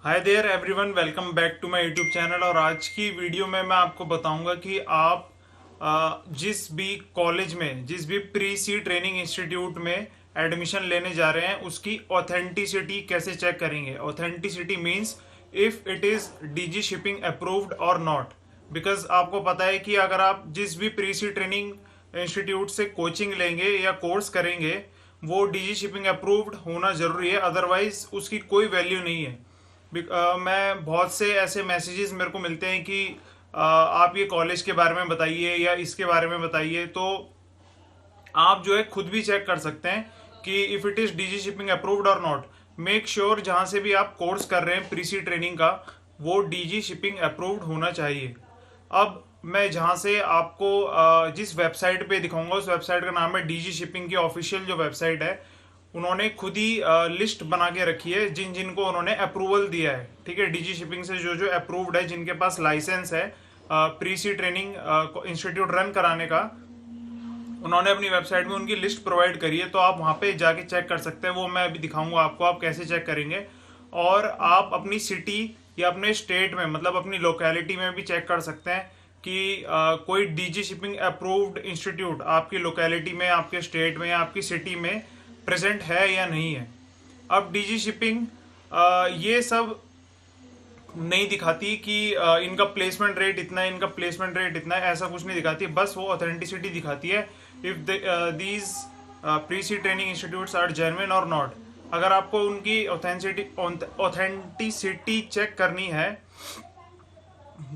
Hi there everyone, welcome back to my YouTube channel. और आज की वीडियो में मैं आपको बताऊंगा कि आप जिस भी कॉलेज में, जिस भी प्री सी ट्रेनिंग इंस्टीट्यूट में एडमिशन लेने जा रहे हैं उसकी ऑथेंटिसिटी कैसे चेक करेंगे। Authenticity means if it is DG shipping approved और नॉट। बिकॉज आपको पता है कि अगर आप जिस भी प्री सी ट्रेनिंग इंस्टीट्यूट से कोचिंग लेंगे या कोर्स करेंगे वो डीजी शिपिंग अप्रूव्ड होना जरूरी है, अदरवाइज उसकी कोई वैल्यू नहीं है। मैं बहुत से ऐसे मैसेजेस मेरे को मिलते हैं कि आप ये कॉलेज के बारे में बताइए या इसके बारे में बताइए, तो आप जो है खुद भी चेक कर सकते हैं कि if it is DG shipping approved और नॉट। मेक श्योर जहां से भी आप कोर्स कर रहे हैं प्रीसी ट्रेनिंग का वो डीजी शिपिंग अप्रूव्ड होना चाहिए। अब मैं जहां से आपको जिस वेबसाइट पे दिखाऊंगा उस वेबसाइट का नाम है डीजी शिपिंग की ऑफिशियल जो वेबसाइट है। उन्होंने खुद ही लिस्ट बना के रखी है जिन जिनको उन्होंने अप्रूवल दिया है। ठीक है, डीजी शिपिंग से जो जो अप्रूव्ड है, जिनके पास लाइसेंस है pre sea training institute run कराने का, उन्होंने अपनी वेबसाइट में उनकी लिस्ट प्रोवाइड करी है। तो आप वहां पे जाके चेक कर सकते हैं। वो मैं अभी दिखाऊंगा आपको आप कैसे चेक करेंगे। और आप अपनी सिटी या अपने स्टेट में, मतलब अपनी लोकेलिटी में भी चेक कर सकते हैं कि कोई डीजी शिपिंग अप्रूव्ड इंस्टीट्यूट आपकी लोकेलिटी में, आपके स्टेट में या आपकी सिटी में प्रेजेंट है या नहीं है। अब डीजी शिपिंग ये सब नहीं दिखाती कि इनका प्लेसमेंट रेट इतना है, इनका प्लेसमेंट रेट इतना है, ऐसा कुछ नहीं दिखाती। बस वो ऑथेंटिसिटी दिखाती है if these pre sea training institutes are genuine और नॉट। अगर आपको उनकी ऑथेंटिसिटी चेक करनी है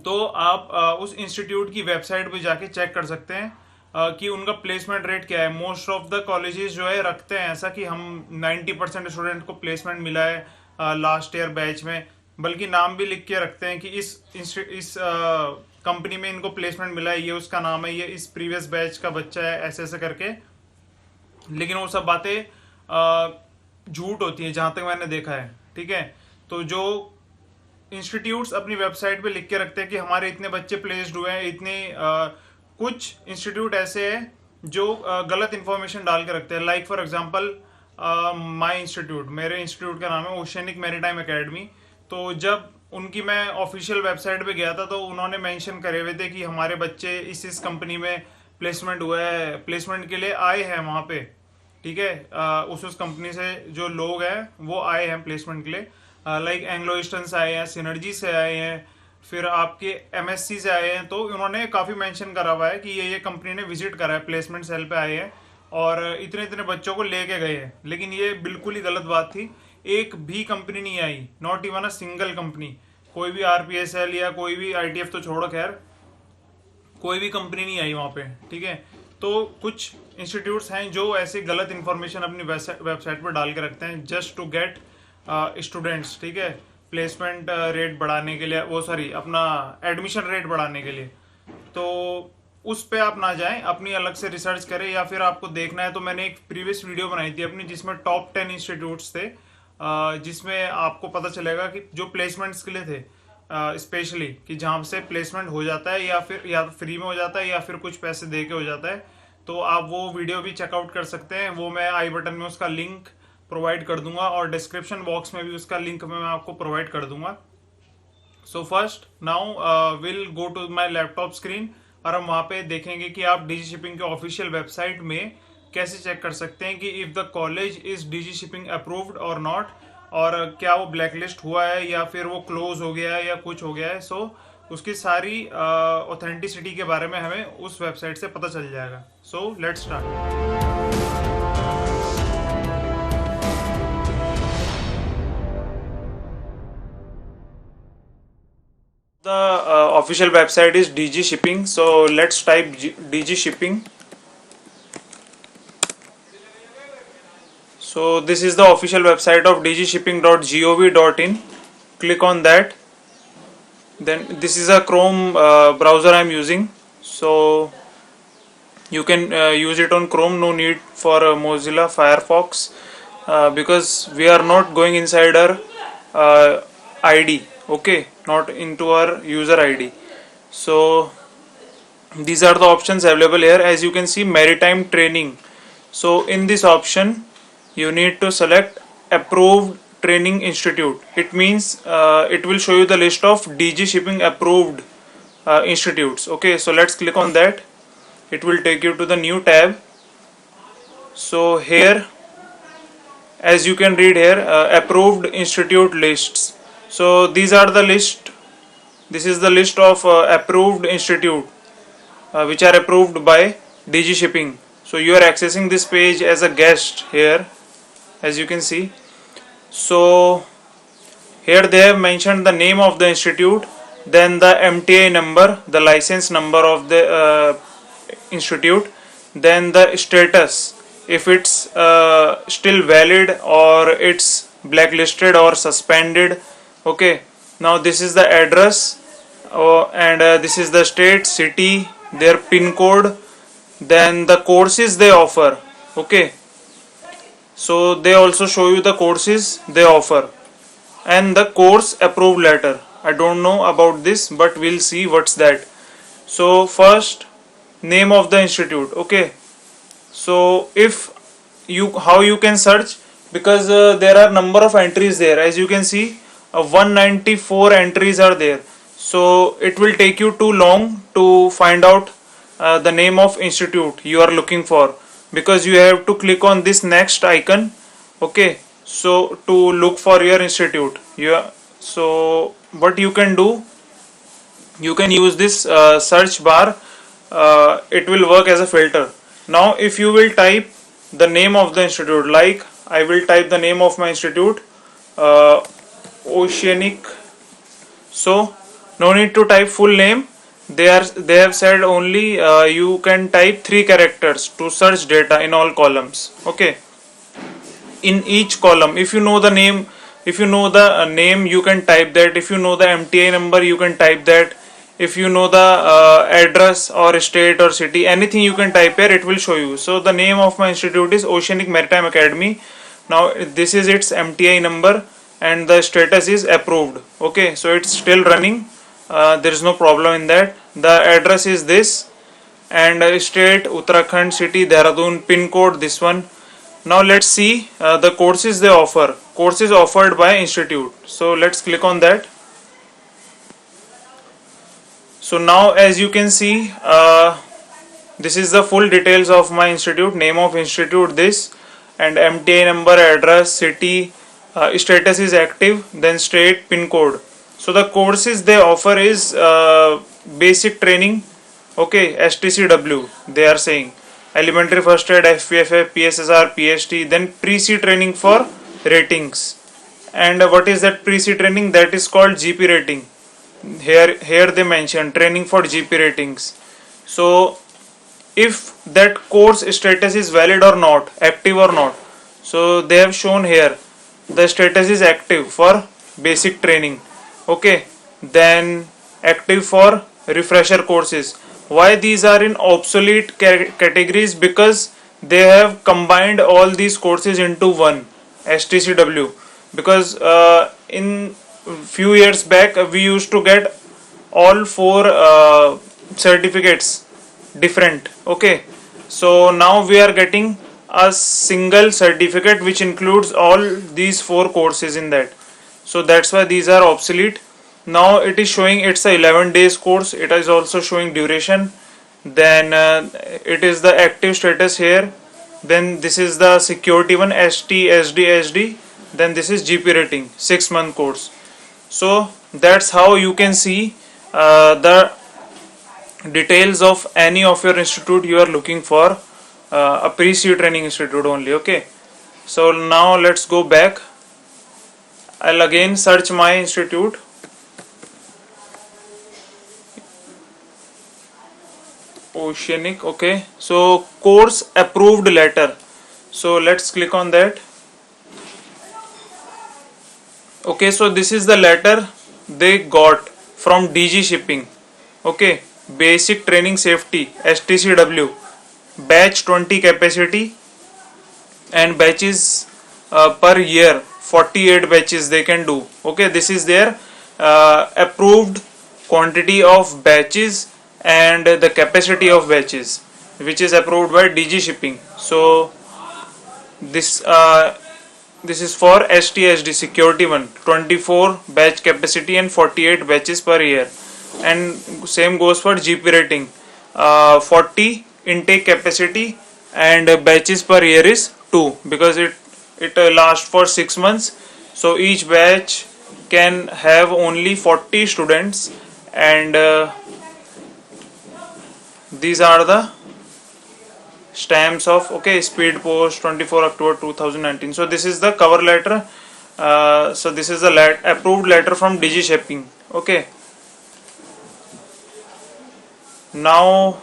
तो आप उस इंस्टीट्यूट की वेबसाइट पे जाके चेक कर सकते हैं कि उनका प्लेसमेंट रेट क्या है। मोस्ट ऑफ द कॉलेजेस जो है रखते हैं ऐसा कि हम 90% स्टूडेंट को प्लेसमेंट मिला है लास्ट ईयर बैच में, बल्कि नाम भी लिख के रखते हैं कि इस कंपनी में इनको प्लेसमेंट मिला है, ये उसका नाम है, ये इस प्रीवियस बैच का बच्चा है, ऐसे ऐसे करके। लेकिन वो सब बातें झूठ होती है जहां तक मैंने देखा है। ठीक है, तो जो इंस्टीट्यूट्स अपनी वेबसाइट पे लिख के रखते हैं कि हमारे इतने बच्चे प्लेस्ड हुए हैं, इतने कुछ इंस्टीट्यूट ऐसे हैं जो गलत इंफॉर्मेशन डाल के रखते हैं। Like for example my institute, मेरे इंस्टीट्यूट का नाम है ओशियनिक मैरीटाइम एकेडमी। तो जब उनकी मैं ऑफिशियल वेबसाइट पे गया था तो उन्होंने मेंशन करे हुए थे कि हमारे बच्चे इस कंपनी में प्लेसमेंट हुआ है, प्लेसमेंट के लिए आए हैं वहां पे। ठीक है, उस कंपनी से जो लोग हैं वो आए हैं प्लेसमेंट के लिए। लाइक एंग्लो ईस्टर्न से आए हैं, सिनर्जी से आए हैं, फिर आपके एमएससी से आए हैं। तो उन्होंने काफी मेंशन करा हुआ है कि ये कंपनी ने विजिट करा है, प्लेसमेंट सेल पे आए हैं और इतने इतने बच्चों को लेके गए हैं। लेकिन ये बिल्कुल ही गलत बात थी। एक भी कंपनी नहीं आई, not even a single company. कोई भी आरपीएसएल या कोई भी आईटीएफ तो छोड़ो, खैर कोई भी कंपनी नहीं आई वहां पे। ठीक है, तो कुछ इंस्टीट्यूट्स हैं जो ऐसे गलत इंफॉर्मेशन अपनी वेबसाइट पर डाल के रखते हैं जस्ट टू गेट स्टूडेंट्स। ठीक है, प्लेसमेंट रेट बढ़ाने के लिए, वो सॉरी अपना एडमिशन रेट बढ़ाने के लिए। तो उस पे आप ना जाएं, अपनी अलग से रिसर्च करें। या फिर आपको देखना है तो मैंने एक प्रीवियस वीडियो बनाई थी अपनी जिसमें टॉप 10 इंस्टीट्यूट्स थे, जिसमें आपको पता चलेगा कि जो प्लेसमेंट्स के लिए थे स्पेशली, कि जहां से प्लेसमेंट हो जाता है या फिर या फ्री में हो जाता है या फिर कुछ पैसे दे के हो जाता है। तो आप वो वीडियो भी चेकआउट कर सकते हैं। वो मैं आई बटन में उसका लिंक प्रोवाइड कर दूंगा और डिस्क्रिप्शन बॉक्स में भी उसका लिंक मैं आपको प्रोवाइड कर दूंगा। So first now will go to my laptop screen और हम वहां पे देखेंगे कि आप डीजी शिपिंग के ऑफिशियल वेबसाइट में कैसे चेक कर सकते हैं कि if the college is DG shipping approved और नॉट, और क्या वो ब्लैकलिस्ट हुआ है या फिर वो क्लोज हो गया है या कुछ हो गया है। सो उसकी सारी ऑथेंटिसिटी के बारे में हमें उस वेबसाइट से पता चल जाएगा। So let's start. The official website is DG Shipping. So let's type DG Shipping. So this is the official website of dgshipping.gov.in. Click on that. Then this is a Chrome browser I am using. So you can use it on Chrome. No need for Mozilla Firefox because we are not going inside our ID. Okay, not into our user ID. So these are the options available here. As you can see, maritime training. So in this option you need to select approved Training Institute. It means it will show you the list of DG Shipping approved institutes. Okay, so let's click on that. It will take you to the new tab. So here, as you can read here, approved institute lists. So these are the list. This is the list of approved institute which are approved by DG Shipping. So you are accessing this page as a guest here, as you can see. So here they have mentioned the name of the institute, then the MTI number, the license number of the institute, then the status, if it's still valid or it's blacklisted or suspended. Okay, now this is the address, and this is the state, city, their pin code, then the courses they offer. Okay, so they also show you the courses they offer and the course approved letter. I don't know about this, but we'll see what's that. So first, name of the institute. Okay, so if you, how you can search, because there are number of entries there, as you can see 194 entries are there, so it will take you too long to find out the name of institute you are looking for, because you have to click on this next icon. Okay, so to look for your institute, so what you can do, you can use this search bar. It will work as a filter. Now if you will type the name of the institute, like I will type the name of my institute, Oceanic. So no need to type full name. They have said only you can type 3 characters to search data in all columns. Okay, in each column, if you know the name, if you know the name, you can type that. If you know the MTI number, you can type that. If you know the address or state or city, anything you can type here, it will show you. So the name of my institute is Oceanic Maritime Academy. Now this is its MTI number and the status is approved. Okay, so it's still running. There is no problem in that. The address is this, and state Uttarakhand, city Dehradun, pin code this one. Now let's see the courses they offer. Courses offered by institute. So let's click on that. So now as you can see, this is the full details of my institute, name of institute this, and MTI number, address, city, status is active, then state, pin code. So the courses they offer is basic training. Okay, STCW they are saying, elementary first aid, FPFA, PSSR, PST, then pre-C training for ratings. And what is that pre-C training? That is called GP rating. Here they mention training for GP ratings. So if that course status is valid or not, active or not, so they have shown here the status is active for basic training. Okay, then active for refresher courses. Why these are in obsolete categories? Because they have combined all these courses into one, STCW. Because in few years back we used to get all 4 certificates different. Okay, so now we are getting a single certificate which includes all these 4 courses in that. So that's why these are obsolete. Now it is showing it's a 11 days course. It is also showing duration. Then it is the active status here. Then this is the security one, ST, SD, SD. Then this is GP rating, 6-month course. So that's how you can see the details of any of your institute you are looking for, a pre-C training institute only. Okay, so now let's go back. I'll again search my institute. Oceanic. Okay, so course approved letter. So let's click on that. Okay, so this is the letter they got from DG Shipping. Okay, basic training safety, STCW, batch 20 capacity, and batches per year 48 batches they can do. Okay, this is their approved quantity of batches and the capacity of batches, which is approved by DG Shipping. So this this is for STSD security one, 24 batch capacity and 48 batches per year, and same goes for GP rating, 40 intake capacity and batches per year is 2, because it lasts for 6 months, so each batch can have only 40 students, and these are the stamps of Speed Post 24 October 2019. So this is the cover letter. So this is the approved letter from Digi Shipping. Okay, now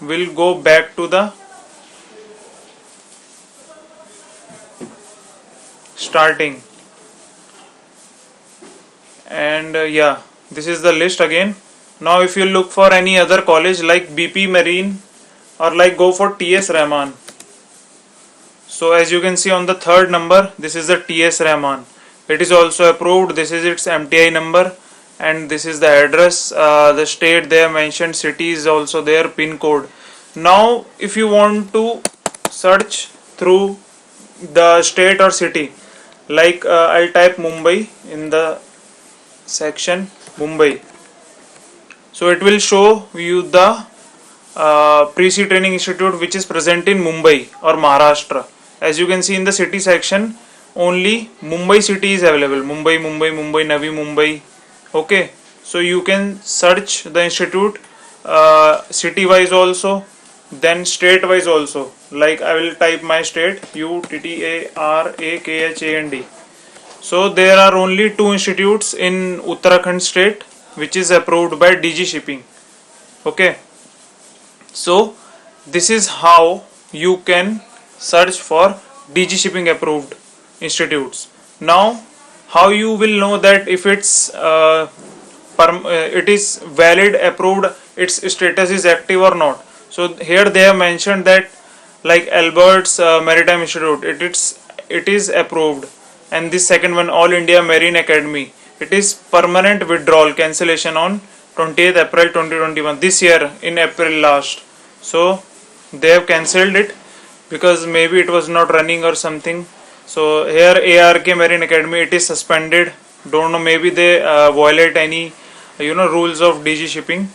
we'll go back to the starting, and yeah, this is the list again. Now if you look for any other college like BP Marine or like go for TS Rahman, so as you can see on the third number, this is the TS Rahman. It is also approved. This is its MTI number, and this is the address, the state they have mentioned, city is also there, pin code. Now if you want to search through the state or city, like I'll type Mumbai in the section Mumbai, so it will show you the Pre-C Training Institute which is present in Mumbai or Maharashtra. As you can see in the city section, only Mumbai city is available. Mumbai, Navi Mumbai. Okay, so you can search the institute city wise also, then state wise also. Like I will type my state, UTTARAKHAND. So there are only 2 institutes in Uttarakhand state which is approved by Digi Shipping. Okay, so this is how you can search for Digi Shipping approved institutes. Now how you will know that if it's it is valid, approved, its status is active or not? So here they have mentioned that like Albert's Maritime Institute, it is approved, and this second one, All India Marine Academy, it is permanent withdrawal cancellation on 28th April 2021, this year in April last. So they have cancelled it because maybe it was not running or something. So here ARK Marine Academy, it is suspended. Don't know, maybe they violate any rules of Digi Shipping.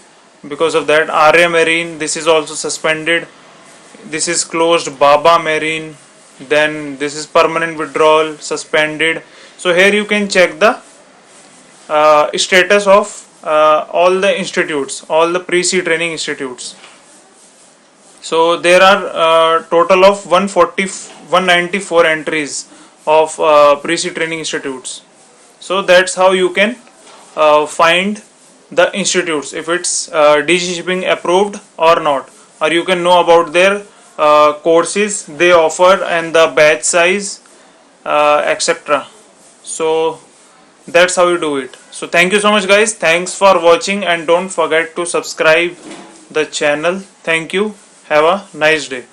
Because of that, Arya Marine, this is also suspended. This is closed. Baba Marine, then this is permanent withdrawal, suspended. So here you can check the status of all the institutes, all the Pre-C training institutes. So there are total of 194 entries of Pre-C training institutes. So that's how you can find the institutes, if it's Digi Shipping approved or not, or you can know about their courses they offer and the batch size, etc. So that's how you do it. So thank you so much guys, thanks for watching, and don't forget to subscribe the channel. Thank you, have a nice day.